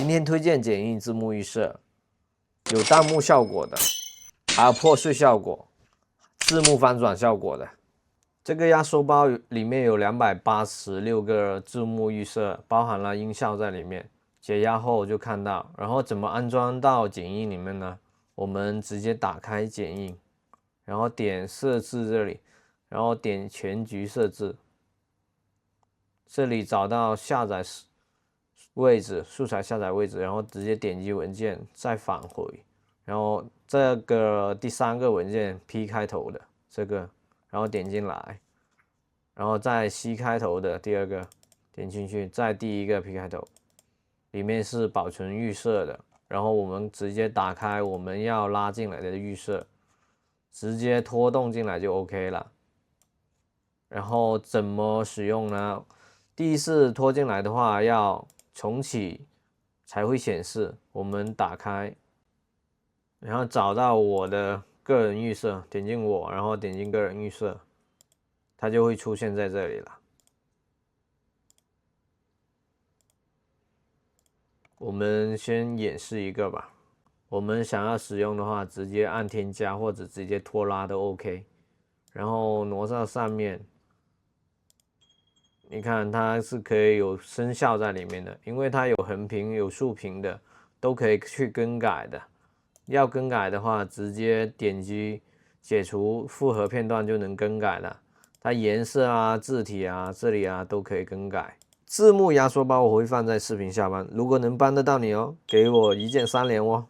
今天推荐剪映字幕预设，有弹幕效果的，还有破碎效果、字幕翻转效果的。这个压缩包里面有286个字幕预设，包含了音效在里面。解压后就看到，然后怎么安装到剪映里面呢？我们直接打开剪映，然后点设置这里，然后点全局设置，这里找到下载位置，素材下载位置，然后直接点击文件，再返回，然后这个第3个文件 P 开头的这个，然后点进来，然后再 C 开头的第2个点进去，再第1个 P 开头，里面是保存预设的，然后我们直接打开我们要拉进来的预设，直接拖动进来就 OK 了。然后怎么使用呢？第一次拖进来的话要重启才会显示。我们打开，然后找到我的个人预设，点进我，然后点进个人预设，它就会出现在这里了。我们先演示一个吧。我们想要使用的话，直接按添加或者直接拖拉都 OK。然后挪到上面。你看它是可以有声效在里面的，因为它有横屏有竖屏的，都可以去更改的。要更改的话，直接点击解除复合片段就能更改了。它颜色啊、字体啊、这里啊都可以更改。字幕压缩包我会放在视频下方，如果能帮得到你哦，给我一键3连哦。